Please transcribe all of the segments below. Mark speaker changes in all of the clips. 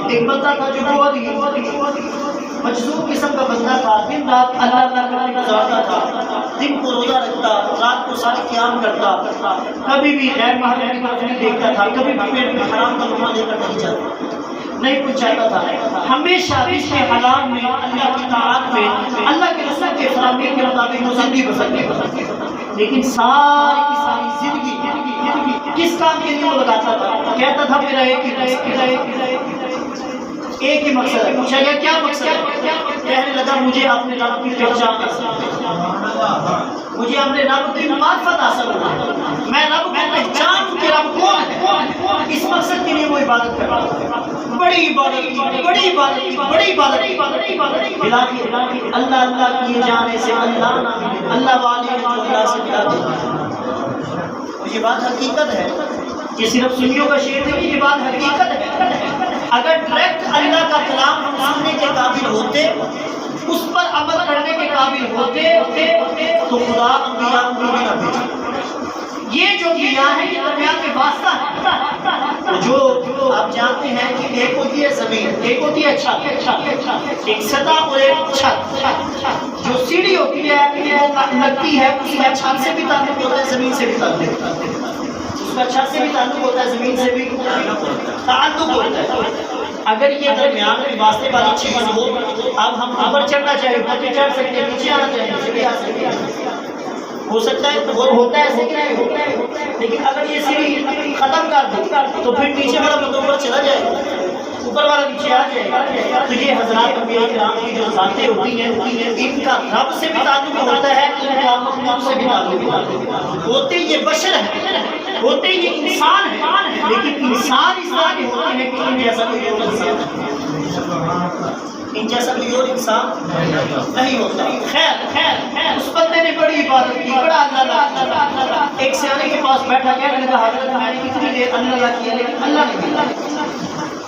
Speaker 1: ایک بندہ تھا جو بہت ہی مجذوب قسم کا بندہ تھا، دن رات اللہ اللہ کرنے گزارتا تھا، دن کو روزہ رکھتا، رات کو سارے قیام کرتا، کبھی بھی غیر محرم کی طرف نہیں دیکھتا تھا، کبھی بھی پیٹ میں حرام کا لقمہ لے کر نہیں جاتا، نہیں پہنچاتا تھا، ہمیشہ رزق حلال میں، اللہ کی طاعت میں، اللہ کے رسول کے فرامین کے مطابق وہ زندگی بسرتی، لیکن ساری کی ساری زندگی کس کام کے لیے وہ لگاتا تھا؟ کہتا تھا میرا ایک ہی مقصد ہے۔ پوچھا گیا کیا مقصد ہے؟ کہنے لگا مجھے اپنے رب کی پہچان مجھے اپنے رب کی معرفت حاصل ہونا، میں رب کو پہچانوں کہ رب کون ہے، اس مقصد کے لیے وہ عبادت کرتا ہے، بڑی عبادت کی، بڑی عبادت کی، بڑی عبادت کی، بالآخر اللہ اللہ کیے جانے سے اللہ نہ ملے، اللہ والے جو اللہ سے ملاتے ہیں۔ یہ بات حقیقت ہے، یہ صرف سنیوں کا شعر نہیں، یہ بات حقیقت ہے۔ اگر ڈائریکٹ اللہ کا کلام ہم سننے کے قابل ہوتے، اس پر عمل کرنے کے قابل ہوتے تو خدا انبیاء کو بھی نہ بھیجے۔ یہ جو انبیاء ہیں یہ درمیان میں واسطہ ہے، جو آپ جانتے ہیں کہ ایک ہوتی ہے زمین، ایک ہوتی ہے چھت، ایک سطح اور ایک چھت، جو سیڑھی ہوتی ہے لگتی ہے اس کا چھت سے بھی تعلق ہوتا ہے، زمین سے بھی تعلق ہوتا ہے، اس کا چھت سے بھی تعلق ہوتا ہے، زمین سے بھی تعلق ہوتا ہے۔ اگر یہ درمیان میں واسطے والی چیز ہو، اب ہم اوپر چڑھنا چاہیے اوپر بھی چڑھ سکتے ہیں، نیچے آنا چاہیے نیچے بھی آ سکتے ہیں، ہو سکتا ہے وہ ہوتا ہے ایسے کہ نہیں ہوتا ہے، لیکن اگر یہ سیڑھی ختم کر دو تو پھر نیچے والا بندہ اوپر چلا جائے گا، اوپر والا نیچے آ جائے گا۔ تو یہ حضرات انبیاء کرام کی جو ذاتیں ہوتی ہیں ان کا رب سے بھی تعلق ہوتا ہے، ان کا مخلوق سے بھی تعلق ہوتے یہ بشر ہیں، ہوتے یہ انسان ہیں، لیکن انسان اس طرح کے ہوتے ہیں کہ ان جیسا کوئی اور انسان، ان جیسا کوئی اور انسان نہیں ہوتا۔ خیر اس بندے نے بڑی عبادت کی، بڑا اللہ، ایک سیانے کے پاس بیٹھا کہنے لگا حضرت میں نے کتنی دیر اللہ کیا لیکن اللہ نہیں ملا،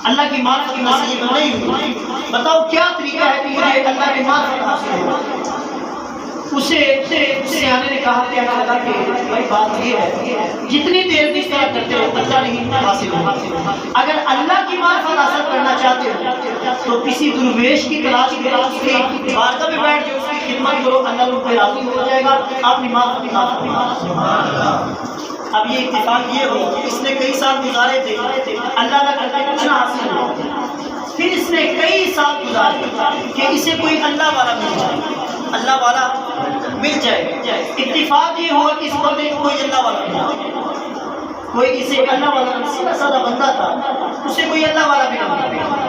Speaker 1: اللہ کی معرفت کی نصیب نہیں ہوئی، بتاؤ کیا طریقہ ہے کہ مجھے اللہ کی معرفت حاصل ہو؟ اسے سیانے نے کہا کہنے لگا کہ بھائی بات یہ ہے جتنی دیر بھی اس طرح کرتے ہو اللہ نہیں حاصل ہو، اگر اللہ کی معرفت حاصل کرنا چاہتے ہو تو کسی درویش کی تلاش کرو، اس کی بارگاہ میں بیٹھ جاؤ، اس کی خدمت کرو، اللہ ان پہ راضی ہو جائے گا، اپنی معرفت حاصل۔ اب یہ اتفاق یہ ہو کہ اس نے کئی سال گزارے تھے اللہ نہ کرتے کچھ نہ حاصل ہو، پھر اس نے کئی سال گزارے کہ اسے کوئی اللہ والا مل جائے، اللہ والا مل جائے۔ اتفاق یہ ہوا کہ اس بندے کو کوئی اللہ والا ملا، کوئی اسے اللہ والا سیدھا سادہ بندہ تھا، اسے کوئی اللہ والا بھی نہ ملا۔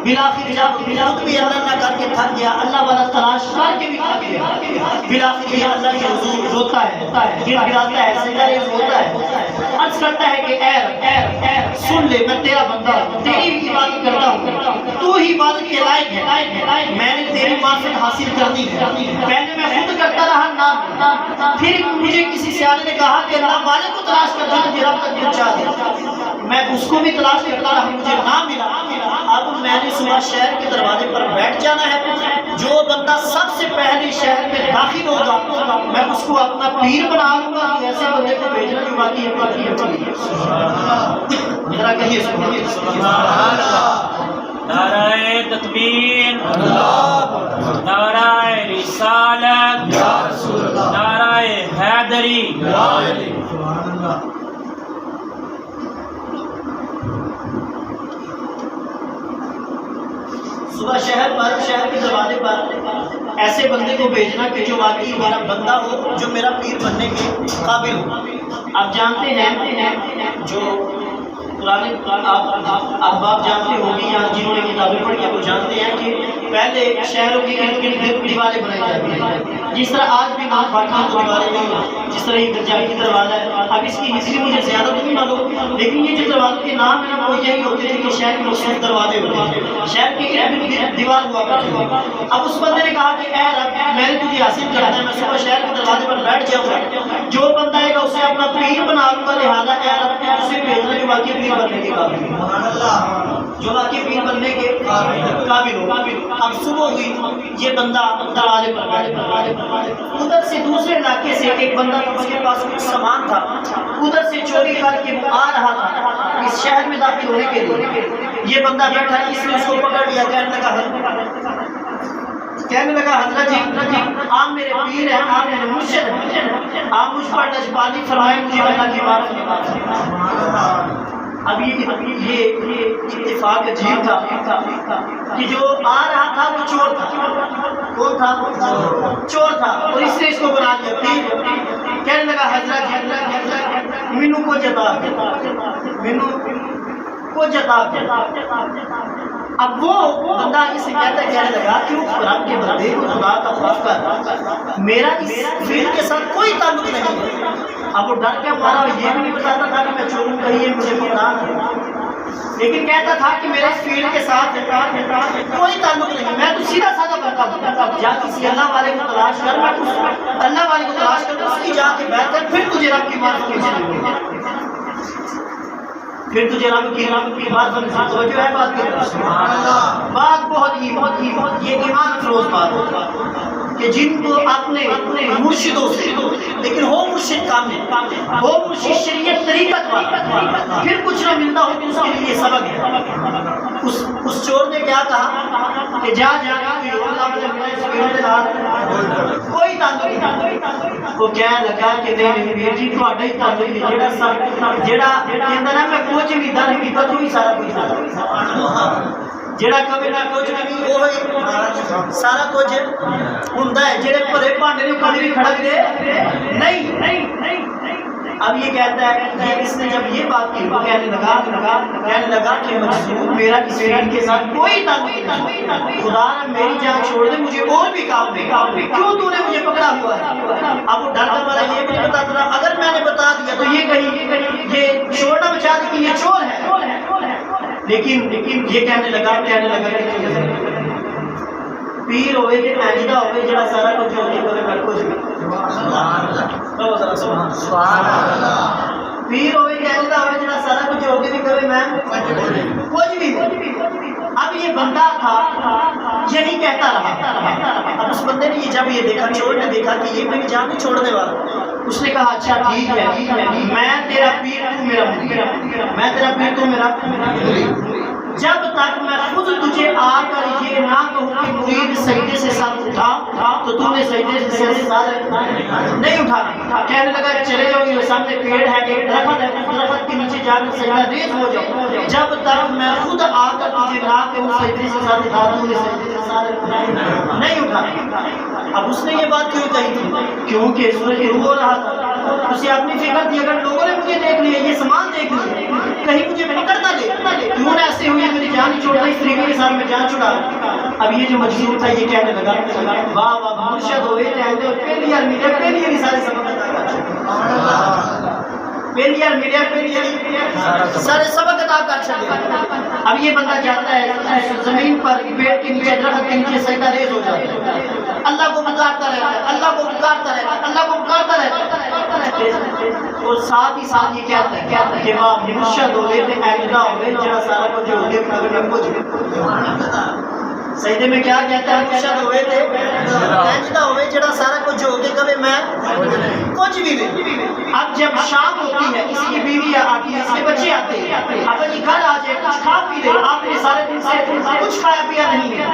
Speaker 1: بالآخر جب خود بھی اللہ نہ کر کے تھک گیا، اللہ والا تلاش کر کے بھی تھک گیا، بالآخر یہ اللہ کے حضور روتا ہے، گر گراتا ہے، سجدہ ریز ہوتا ہے، عرض کرتا ہے کہ اے رب سن لے، میں تیرا بندہ ہوں، تیری بھی عبادت کرتا ہوں، تو ہی عبادت کے لائق ہے، میں نے تیری معرفت حاصل کرنی ہے، پہلے میں خود کرتا رہا نہ، پھر مجھے کسی سیانے نے کہا کہ اللہ والے کو تلاش کرتا ہے، مجھے رب تک پہنچا دے، میں اس کو بھی تلاش کرتا رہا، مجھے نہ ملا، اب میں نے صبح شہر کے دروازے پر بیٹھ جانا ہے، جو بندہ سب سے پہلے شہر میں داخل ہوگا میں اس کو اپنا پیر بنا لوں گا، ایسے بندے کو بھیجنا جو باقی ہے۔ ذرا کہیے سبحان اللہ،
Speaker 2: نعرہ تکبیر، نعرہ رسالت، نعرہ حیدری۔
Speaker 1: صبح شہر کے دروازے پر ایسے بندے کو بھیجنا کہ جو واقعی میرا بندہ ہو، جو میرا پیر بننے کے قابل ہو۔ آپ جانتے ہیں جو پرانے احباب جانتے ہوں گے یا جنہوں نے کتابیں پڑھی ہیں وہ جانتے ہیں کہ پہلے شہروں کی دیواریں بنائی جاتی ہیں، جس طرح آج بھی نام باقی دیواریں نہیں ہیں، جس طرح یہ گرجائی کی دروازہ ہے۔ اب اس کی ہسٹری مجھے زیادہ تو نہیں معلوم، لیکن یہ جو دروازوں کے نام ہیں وہ یہی ہوتے تھے کہ شہر کے مخصوص دروازے ہوتے ہیں، شہر کے ارد دیوار ہوا کرتی ہے۔ اب اس بندے نے کہا کہ اے رب میں نے تجھے حاصل کرنا ہے، میں صبح شہر کے دروازے پر بیٹھ جاؤں گا، جو بندہ آئے گا اسے اپنا پیر بنا لوں گا، لہٰذا اے رب اسے بھیجنا جو واقعی پیر بننے کے قابل ہو، جو واقعی پیر بننے کے قابل ہو۔ اب صبح ہوئی، یہ بندہ دروازے پر بیٹھا، ادھر سے دوسرے علاقے سے ایک بندہ تھا، اس کے پاس کچھ سامان تھا، ادھر سے چوری کر کے وہ آ رہا تھا اس شہر میں داخل ہونے کے لیے۔ یہ بندہ بیٹھا ہے، اس نے اس کو پکڑ لیا، کہنے لگا حضرت جی آپ میرے پیر ہیں، آپ میرے مرشد ہیں، آپ مجھ پر نجبانی فرمائیں، مجھے اللہ کی بات فرمائیں۔ اب یہ اتفاق عجیب تھا کہ جو آ رہا تھا وہ چور تھا۔ کون تھا؟ چور تھا، اور اس نے اس کو بنا دیا پیر۔ کہنے لگا حضرت مینو کو جتا مینو کو جتا۔ اب وہ بندہ اسے کہنے لگا کہ رب کے بندے خدا کا خوف کر، میرا اس فیل کے ساتھ کوئی تعلق نہیں ہے۔ اب وہ ڈر کے مارا، یہ بھی نہیں بتاتا تھا کہ میں چور ہوں، کہیں مجھے پکڑا نہیں، لیکن کہتا تھا کہ میرے اس فیل کے ساتھ کوئی تعلق نہیں، میں تو سیدھا سادہ کرتا ہوں، جا کسی اللہ والے کو تلاش کر، میں اللہ والے کو تلاش کر اس کی جا کے بیٹھ کر پھر تجھے رب کی بات سمجھ لوں گا، پھر تجھے رب کی بات سمجھ توجہ ہے بات کی بات بہت ہی یہ ایمان افروز بات کہ جن کو اپنے مرشدوں سے، لیکن ہو مرشد کامل، ہو مرشد شریعت طریقت والا، پھر کچھ نہ ملتا ہو کہ اس کے لیے سبق ہے۔ اس چور نے کیا کہا کہ جا کوئی تعلق نہیں۔ وہ کہنے لگا کہ نہیں ویر جی تھوڑا ہی تعلق ہے، جڑا کہندا نا میں کچھ بھی در کی تو ہی سارا کچھ جڑا کبھی نہ کچھ نہیں وہ سارا کچھ ہوندا ہے، جڑے بھرے بھانڈے نوں کبھی بھی کھڑک دے نہیں۔ اب یہ کہتا ہے کہ اس نے جب یہ بات کی وہ کہنے لگا کہ مجذوب میرا اس فیل کے ساتھ کوئی تعلق نہیں، خدا نے میری جان چھوڑ دے، مجھے اور بھی کام دے، کیوں تو نے مجھے پکڑا ہوا ہے؟ اب وہ ڈر کر والا یہ بھی نہیں بتاتا تھا، اگر میں نے بتا دیا تو یہ کہیں یہ چھوڑنا بچا دے کہ یہ چور ہے، لیکن یہ کہنے لگا پیر ہوئے کہ آئندہ ہوئے جڑا سارا کچھ ہوگی کرے میں کچھ بھی پیر ہوئے کہ آئندہ ہوئے جڑا سارا کچھ ہوگی بھی کرے میں کچھ بھی۔ اب یہ بندہ تھا یہی کہتا رہا۔ اب اس بندے نے جب یہ دیکھا، چور نے دیکھا کہ یہ میری جان نہیں چھوڑنے والا، اس نے کہا اچھا ٹھیک ہے میں تیرا پیر تو میرا مرید، میں تیرا پیر تو میرا مرید، جب تک میں خود تجھے آ کر یہ نہ کہوں کہ مرید سجدے سے سر اٹھا تو تو نے سجدے سے سر نہیں اٹھانا۔ کہنے لگا چلے جاؤ، یہ سامنے پیڑ ہے، ایک درخت ہے، اس درخت کے نیچے جا کر سجدہ ریز ہو جاؤ، جب تک میں خود آ کر تجھے نہ کہوں سجدے سے سر اٹھا تو نے سجدے سے سر نہیں اٹھانا۔ اب اس نے یہ بات کیوں کہی تھی؟ کیونکہ سورج رو ہو رہا تھا، اسے اپنی فکر تھی اگر لوگوں نے مجھے دیکھ لیا، یہ سامان دیکھ لیا، کہیں مجھے پکڑ نہ لے، کیوں نہ ایسے ہوئی میری جان ہی چھوڑ رہی، اس طریقے کے ساتھ میں جان چھڑا۔ اب یہ جو مجذوب تھا یہ کہنے لگا واہ واہ مرشد ہوئے جانتے ہو، پہلی علی سارے سبق عطا کر چھڑے، سارے سبق عطا کر چھڑے۔ اب یہ بندہ جاتا ہے زمین پر پیڑ کے نیچے، درخت کے نیچے سجدہ ریز ہو جاتا ہے، اللہ کو پکارتا رہتا ہے، اللہ کو پکارتا رہتا ہے، اللہ کو پکارتا رہتا ہے، اور ساتھ ہی ساتھ یہ کہتا ہے کہ واہ مرشد ہوئے تے آئندہ ہوئے جڑا سارا کچھ ہو گیا کچھ سجدے میں کیا کہتا ہے؟ مرشد ہوئے تھے آئندہ ہوئے جڑا سارا کچھ ہو گیا کبھی میں کچھ بھی نہیں۔ اب جب شام ہوتی ہے، اس کی بیوی آتی ہے، اس کے بچے آتے ہیں، اپنی گھر آ جائے کچھ کھا پی لے، آپ نے سارے دن سے کچھ کھایا پیا نہیں ہے،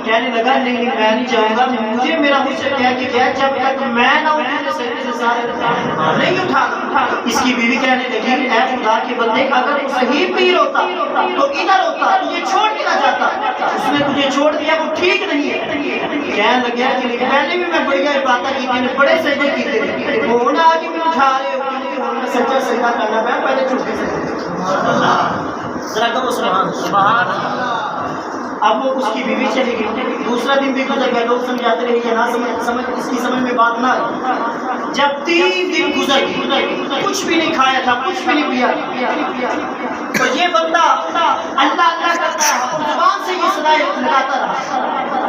Speaker 1: کہنے لگا نہیں میں نہیں چاہوں گا، مجھے میرا مرشد کہہ کے گیا جب تک میں نہ اٹھوں سجدے سے سارے نہیں اٹھانا۔ اس کی بیوی کہنے لگی اے خدا کے بندے اگر صحیح پیر ہوتا تو ادھر ہوتا، تجھے چھوڑ کے نہ جاتا، اس نے تجھے چھوڑ دیا وہ ٹھیک نہیں ہے۔ کہنے لگا کہ پہلے بھی میں بڑی باتیں کی تھی، بڑے سجدے کیتے تھے، وہ نہ آگے میں اٹھا رہے ہو کہ سچا سجدہ کرنا پڑا، پہلے چھوٹے سجدے ذرا کہو سبحان اللہ۔ اب وہ اس کی بیوی چلی گئی، دوسرا دن بھی گزر گیا، لوگ سمجھاتے رہے کہ نہ سمجھ اس کی سمجھ میں بات نہ آئی۔ جب 3 دن گزر گئے، کچھ بھی نہیں کھایا تھا، کچھ بھی نہیں پیا، تو یہ بندہ اللہ کرتا رہا اور زبان سے یہ صدائے لگاتا رہا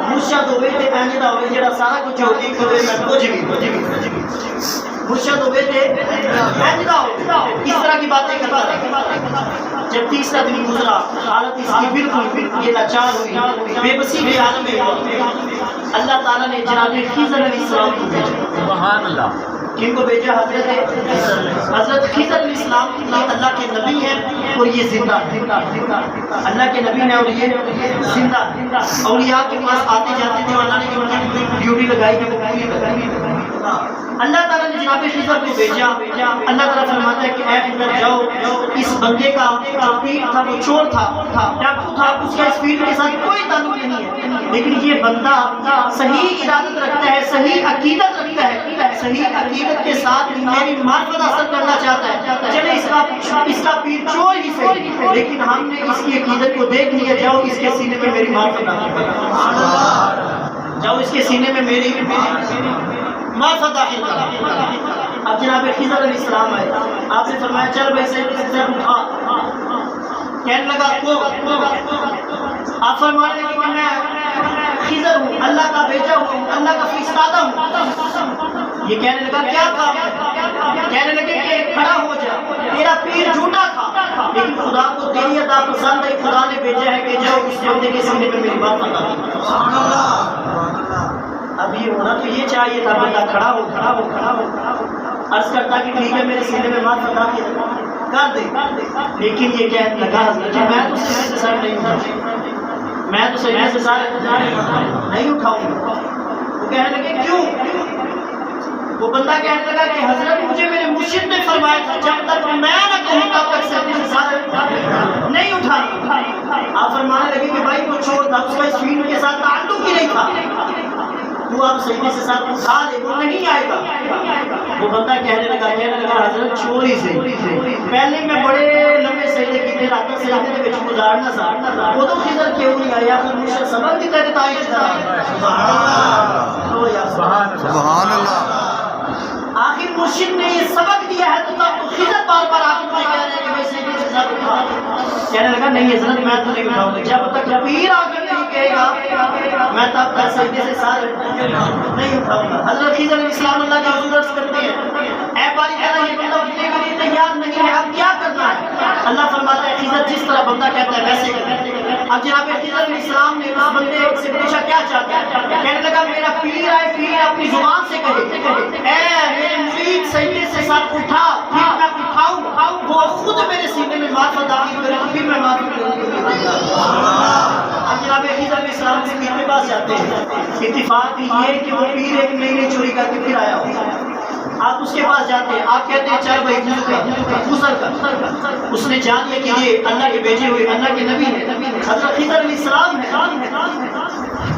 Speaker 1: مرشد ہوئے تھے آئندہ ہوئے جڑا سارا کچھ ہوگی کبھی میں کچھ بھی مرشد ہوئے تھے آئندہ ہوئے، اس طرح کی باتیں کرتا رہا۔ جب تیسرا دن گزرا، حالت اس کی بالکل یہ لاچار ہوئی، بے بسی کے عالم میں ہوا، اللہ تعالیٰ نے جناب خضر علیہ السلام کو بھیجا۔ سبحان اللہ۔ کن کو بھیجا؟ حضرت خضر علیہ السلام یہ اللہ کے نبی ہیں اور یہ زندہ اللہ کے نبی ہیں اور یہ زندہ اولیاء کے پاس آتے جاتے تھے اور اللہ نے ان کی ڈیوٹی لگائی تھی وہ پوری لگائی. اللہ تعالیٰ نے جناب خضر کو بھیجا. اللہ تعالیٰ فرماتا ہے کہ اے خضر جاؤ، اس بندے کا جو پیر تھا وہ چور تھا، ڈاکو تھا، اس کا اس پیر کے ساتھ کوئی تعلق نہیں ہے، لیکن یہ بندہ صحیح ارادت رکھتا ہے، صحیح عقیدت رکھتا ہے، صحیح عقیدت کے ساتھ میری معرفت حاصل کرنا چاہتا ہے. چلے اس کا پیر چور ہی صحیح، لیکن ہم نے اس کی عقیدت کو دیکھ لیا، جاؤ اس کے سینے میں میری معرفت داخل کرو، جاؤ اس کے سینے میں میری معرفت داخل کرو. اب جناب خضر علیہ السلام آئے، آپ نے فرمایا چل بھائی سے اٹھا. کہنے لگا کو آپ فرمانے لگے کہ میں خضر ہوں، اللہ کا بھیجا ہوں، اللہ کا فرستادہ ہوں. یہ کہنے لگا کیا کام ہے؟ کہنے لگے کہ کھڑا ہو جا، تیرا پیر جھوٹا تھا لیکن خدا کو تیری عطا پسند ہے، خدا نے بھیجا ہے کہ جاؤ اس بندے کے سینے پہ میری بات بتا. اب یہ ہونا تو یہ چاہیے تھا، بندہ کھڑا ہو کھڑا ہو کھڑا ہو عرض کرتا کہ ٹھیک ہے میرے سینے میں بات بتا کے کر دے. لیکن یہ کہنے لگا حضرت جی میں تو سینے سے سر نہیں اٹھاؤں، میں تو سینے سے سر نہیں اٹھاؤں گا. وہ کہنے لگے کیوں؟ وہ بندہ کہنے لگا کہ حضرت مجھے میرے مرشد نے فرمایا تھا جب تک میں نہ کہوں تب تک سینے سے سر نہیں اٹھانا. آپ فرمانے لگے کہ بھائی وہ چھوڑ تھا، اس کا اس فیلڈ کے ساتھ تعلق ہی نہیں تھا، تو آپ سجدے سے ساتھ اٹھا دے، وہ نہیں آئے گا. وہ بندہ کہنے لگا حضرت چوری سے پہلے میں بڑے لمبے سجدے کیتے رہتا، سجدے کے وچ گزارنا سا وہ تو خضر کیوں نہیں آیا؟ پھر مجھے سبق دیتا ہے تائی
Speaker 3: سبحان اللہ.
Speaker 1: آخر مرشد نے یہ سبق دیا ہے تو تب تو خضر بار بار آ کے مجھے کہہ رہے ہیں کہ بھائی سجدے سے ساتھ اٹھا. کہنے لگا نہیں حضرت میں تو نہیں اٹھاؤں گا، جب تک پیر آ کے نہیں کہے گا میں تب تک سجدے سے ساتھ نہیں اٹھاؤں گا. حضرت خضر علیہ السلام اللہ کے حضور عرض کرتے ہیں اے باری تعالیٰ یہ بندہ اٹھنے کے لیے تیار نہیں ہے، اب کیا کرنا ہے؟ اللہ فرماتا ہے خضر جس طرح بندہ کہتا ہے ویسے کرنا. اب جناب خضر علیہ السلام نے اس بندے سے پوچھا کیا چاہتا ہے؟ کہنے لگا میرا پیر آئے، پیر اپنی زبان سے کہے اے میرے مرید سجدے سے ساتھ اٹھا، پھر میں اٹھاؤں، وہ خود میرے سینے میں معرفت داخل کرے تو پھر میں معرفت کروں. اب جناب خضر علیہ السلام سے پیر کے پاس جاتے ہیں. اتفاق یہ کہ وہ پیر ایک نئی چوری کر کے پھر آیا ہو. آپ اس کے پاس جاتے ہیں، آپ کہتے ہیں چل بھائی غسل کر. اس نے جان لیا کہ یہ اللہ کے بھیجے ہوئے اللہ کے نبی ہیں، حضرت خضر علیہ السلام ہے.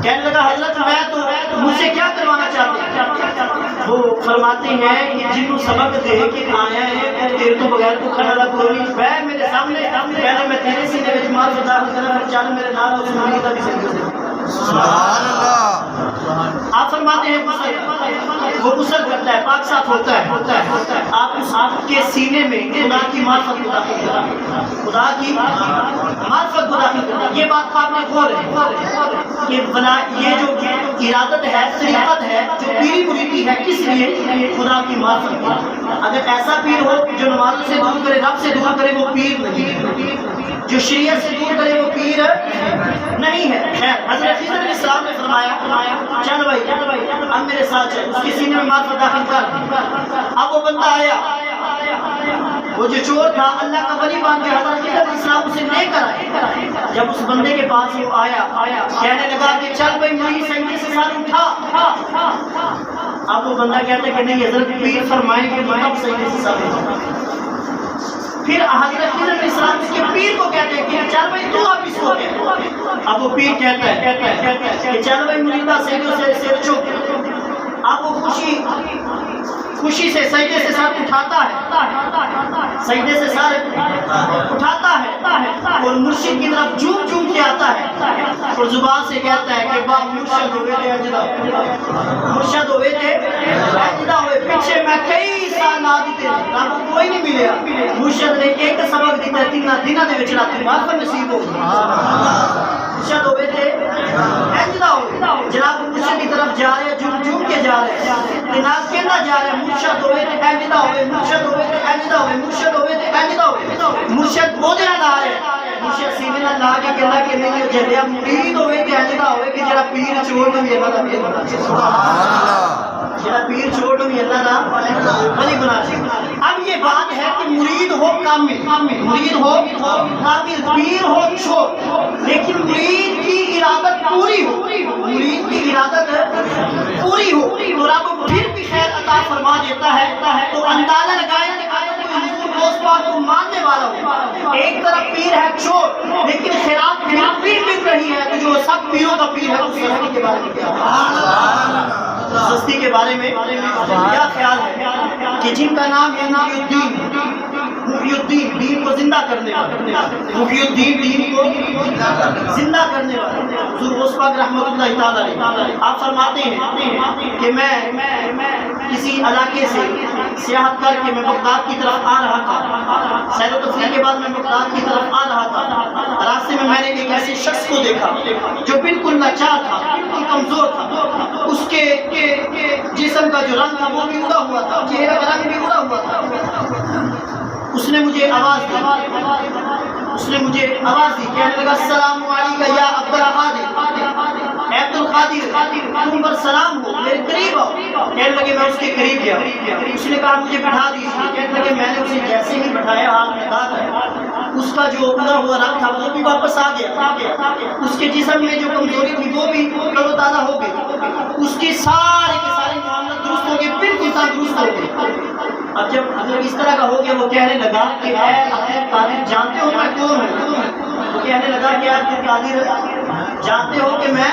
Speaker 1: کہنے لگا حضرت میں تو مجھ سے کیا کروانا چاہتے ہیں؟ وہ فرماتے ہیں جن کو سبق دے کہ آیا ہے تیرے تو بغیر تو کھڑا رہا کوئی نہیں، بیٹھ میرے سامنے، پہلے میں تیرے سینے میں جماعت بتا کرنا، پھر چل میرے نال اس مرید کا بھی سجدہ.
Speaker 3: سبحان اللہ.
Speaker 1: آپ فرماتے ہیں وہ غسل کرتا ہے، پاک صاف ہوتا ہے. آپ اس کے سینے میں خدا کی معرفت کو داخل کرتا، خدا کی معرفت کو داخل کرتا. یہ بات آپ نے غور ہے کہ یہ جو ارادت ہے، طریقت ہے، جو پیری مریدی ہے، کس لیے؟ خدا کی معرفت کو. اگر ایسا پیر ہو جو نمازوں سے دور کرے، رب سے دور کرے، وہ پیر نہیں. جو شریعت سے دور کرے وہ پیر نہیں ہے. خیر حضرت خضر علیہ السلام نے فرمایا چل بھائی اب میرے ساتھ چل، اس کے سینے میں معرفت داخل کر. اب وہ بندہ آیا، وہ جو چور تھا اللہ کا ولی بن کے حضرت خضر علیہ السلام اسے لے کر آئے. جب اس بندے کے پاس وہ آیا کہنے لگا کہ چل بھائی میری سجدے سے ساتھ اٹھا. اب وہ بندہ کہتا ہے کہ نہیں حضرت پیر فرمائیں کہ میں اب سجدے سے ساتھ اٹھا. پھر حضرت خضر علیہ السلام اس کے پیر کو کہتے ہیں کہ چل بھائی تو اب اس کو کہتے. اب وہ پیر کہتا ہے کہ چل بھائی مریدہ سجدوں سے سر چک. اب وہ خوشی سے سجدے سے ساتھ اٹھاتا ہے، سجدے سے سر اٹھاتا ہے اور مرشد کی طرف جھوم جھوم کے آتا ہے اور زبان سے کہتا ہے کہ واہ مرشد ہوئے تھے اجدا، مرشد ہوئے تھے اجدا ہوئے. پیچھے میں کئی سال نہ دیتے آپ کو کوئی نہیں ملیا، مرشد نے ایک سبق دیتا ہے 3 دنوں دے وچ رات معرفت نصیب ہو. مرشد ہوئے تھے اجدا ہوئے. جناب مرشد کی طرف جا رہے، جھوم جھوم کے جا رہے ہیں، جناب کہنا جا رہے ہیں مرشد ہوئے تھے اجدا ہوئے، مرشد ہوئے تھے اجدا ہوئے، مرشد ہوئے تھے اجدا ہوئے. مرشد بودیا لا رہے، مرشد سینے نہ لا کے کہنا کہ نہیں جلیا مرید ہوئے تھے اجدا ہوئے کہ جڑا پیر چھوڑ بھی اللہ دا پیر بنا
Speaker 3: سبحان اللہ
Speaker 1: جڑا پیر چھوڑ بھی اللہ دا ولی بنا دے. اب یہ بات ہے کہ مرید ہو کامل، مرید ہو کامل، پیر ہو چھوڑ، لیکن مرید کی ارادت پوری ہو، مرید کی ارادت پوری ہو تو رب پھر بھی خیر عطا فرما دیتا ہے. تو اندازہ لگائیں کہ اگر کوئی حضور غوث پاک کو ماننے والا ہو، ایک طرف پیر ہے چھوڑ لیکن خیرات پھر بھی مل رہی ہے، تو جو سب پیروں کا پیر ہے اس سستی کے بارے میں کیا سستی کے بارے میں کیا خیال ہے کہ جن کا نام ہے محی الدین، دین کو زندہ کرنے والا، محی الدین دین کو زندہ کرنے والا حضور غوث پاک رحمۃ اللہ تعالی علیہ. آپ فرماتے ہیں کہ میں کسی علاقے سے سیاحت کر کے میں بغداد کی طرف آ رہا تھا، سیر و تفریح کے بعد میں بغداد کی طرف آ رہا تھا. راستے میں میں نے ایک ایسے شخص کو دیکھا جو بالکل لاچار تھا، بالکل کمزور تھا. اس کے جسم کا جو رنگ تھا وہ بھی اڑا ہوا تھا، چہرے کا رنگ بھی اڑا ہوا تھا. اس نے مجھے آواز دی، کہنے لگا السلام علیکم یا عبد القادر، اے عبد القادر تم پر سلام ہو، میرے قریب آؤ. کہنے لگے میں اس کے قریب گیا. اس نے کہا مجھے بٹھا دیجیے. کہنے لگے میں نے اسے جیسے ہی بٹھایا ہاتھ میں ہاتھ ہے، اس کا جو اڑا ہوا رنگ تھا وہ بھی واپس آ گیا. اس کے جسم میں جو کمزوری تھی وہ بھی تر و تازہ ہو گئی. اس کے سارے کے سارے معاملات درست ہو گئے، بالکل تندرست ہو گئے. اب جب اس طرح کا ہو گیا وہ کہنے لگا کہ اے عبد القادر جانتے ہو میں کون ہوں؟ وہ کہنے لگا کہ عبد القادر جانتے ہو کہ میں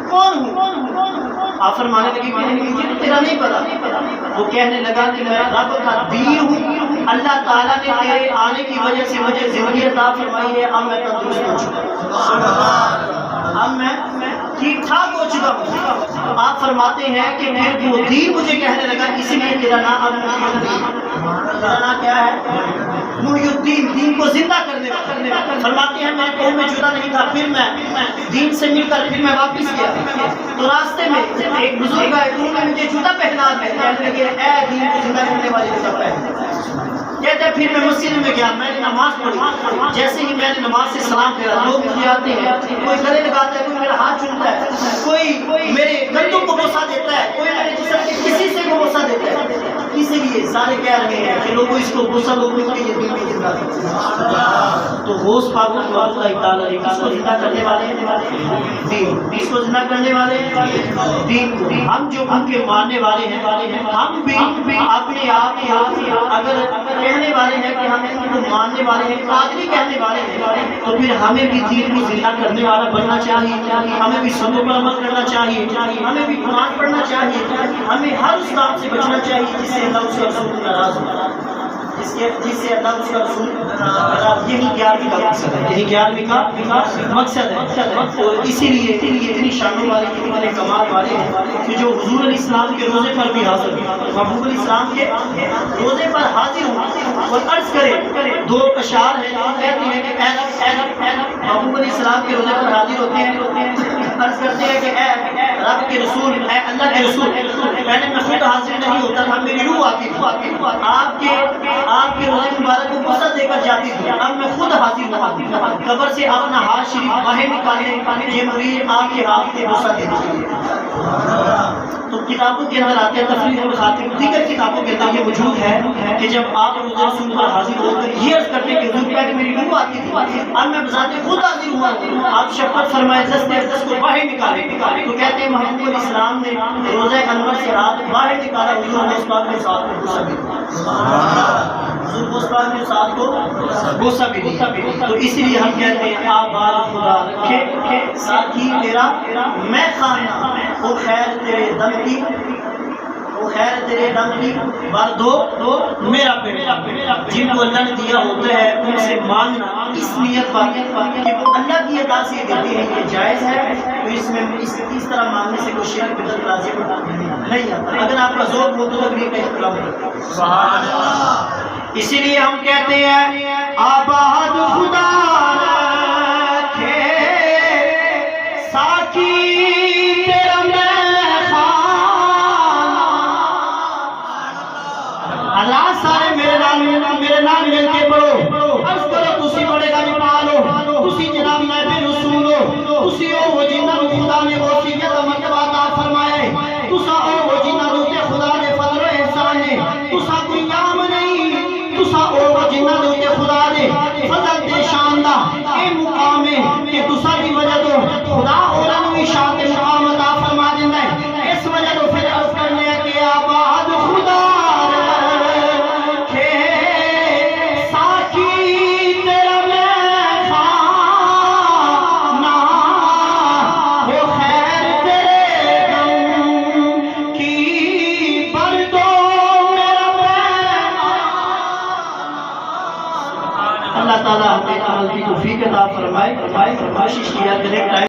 Speaker 1: کون ہوں؟ آپ فرمانے لگے کہ مجھے تو تیرا نہیں پتا. وہ کہنے لگا کہ میں رب کا دین ہوں، اللہ تعالیٰ نے تیرے آنے کی وجہ سے مجھے زندگی عطا فرمائی ہے، اب میں تندرست ہو چکا ہوں، اب میں ٹھیک ٹھاک ہو چکا ہوں. آپ فرماتے ہیں کہ پھر وہ دین مجھے کہنے لگا اسی لیے تیرا نام اب محی الدین. تیرا نام کیا ہے؟ محی الدین، دین کو زندہ کرنے والا. فرماتے ہیں میں قوم میں جدا نہیں تھا، پھر میں دین سے مل کر پھر میں واپس گیا تو راستے میں ایک بزرگ آئے، انہوں نے مجھے جوتا پہنا دیا. کہنے لگے اے دین کو زندہ کرنے والے جوتا پہن. کہتے ہیں پھر میں مسجد میں گیا، میں نے نماز پڑھی. جیسے ہی میں نے نماز سے سلام پھیرا، لوگ مجھے آتے ہیں، کوئی گلے لگاتا ہے، کوئی میرا ہاتھ چومتا ہے، کوئی میرے کندھوں کو بوسہ دیتا ہے، کوئی میرے جسم کے کسی سے کو بوسہ دیتا ہے. اسی لیے سارے کہہ رہے ہیں کہ لوگوں اس کو بوسہ لوگوں کے لیے دین میں زندہ کرتے ہیں. تو غوث پاک اللہ تعالیٰ اس کو زندہ کرنے والے ہیں، دین اس کو زندہ کرنے والے ہیں، دین کو. ہم جو ان کے ماننے والے ہیں، ہم بھی اپنے آپ کو اگر کہنے والے ہیں کہ ہم ان کو ماننے والے ہیں، قادری کہنے والے ہیں، تو پھر ہمیں بھی دین کو زندہ کرنے والا بننا چاہیے. ہمیں بھی سنتوں پر عمل کرنا چاہیے، ہمیں بھی قرآن پڑھنا چاہیے، ہمیں ہر اس کام سے بچنا چاہیے جس سے اللہ اس کا رسول ناراض ہو، جس سے اللہ اس کا رسول ناراض. یہی 11ویں کا مقصد ہے، یہی 11ویں کا مقصد ہے. اور اسی لیے اتنی شانوں والے اتنے کمال والے ہیں کہ جو حضور علیہ السلام کے روزے پر بھی حاضر ہیں، محبوب علیہ السلام کے روزے پر حاضر ہوں اور عرض کرے. 2 اشعار ہیں جو کہتے ہیں کہ محبوب علیہ السلام کے روزے پر حاضر ہوتے ہیں، عرض کرتے ہیں کہ اے رب کے رسول، اے اللہ کے رسول، پہلے میں خود حاضر نہیں ہوتا تھا، میری روح آتی تھی، آپ کے روزے مبارک کو بوسہ دے کر جاتی تھی، اب میں خود حاضر ہوا قبر سے اپنا ہاتھ شریف باہر نکالے، یہ مرید آپ کے ہاتھ کو بوسہ دے دیجیے. تو کتابوں کے اندر آتے ہیں، تفریح الخاتم دیگر کتابوں کے اندر یہ موجود ہے کہ جب آپ روزہ رسول پر حاضر ہو کر یہ عرض کرتے کہ حضور پہلے میری روح آتی تھی، اب میں بذات خود حاضر ہوا. آپ شفقت فرمائے دست کو باہر نکالے. تو کہتے ہیں محمد علیہ السلام نے روزہ انور سے ہاتھ باہر نکالا، حضور غوث پاک نے ساتھ کو بوسہ بھی دیا، حضور غوث پاک نے ساتھ کو بوسہ بھی دیا. تو اسی لیے ہم کہتے ہیں آباد خدا رکھے ساتھی تیرا میں خانہ، وہ خیر تیرے دم کی، وہ خیر تیرے دم کی بار دو میرا پیٹ. جن کو اللہ نے دیا ہوتا ہے ان سے مانگنا اس نیت پر کہ وہ اللہ کی عطا سے دیتے ہیں، یہ جائز ہے. تو اس میں اس طرح مانگنے سے کوئی شرک بدعت لازم نہیں آتا. اگر آپ کا ذوق ہو تو تقریر کا احترام کریں. سبحان اللہ. اسی لیے ہم کہتے ہیں آباد خدا رکھے ساکی تیرا میں خانہ. اللہ سارے میرے نام مل کے پڑھو، عرض کرو تسی بڑے گا پالو، تسی جناب نائب رسول ہو، تسی ہو وہ جنہاں خدا توفیق عطا فرمائے. کوشش کیا کریں ٹائم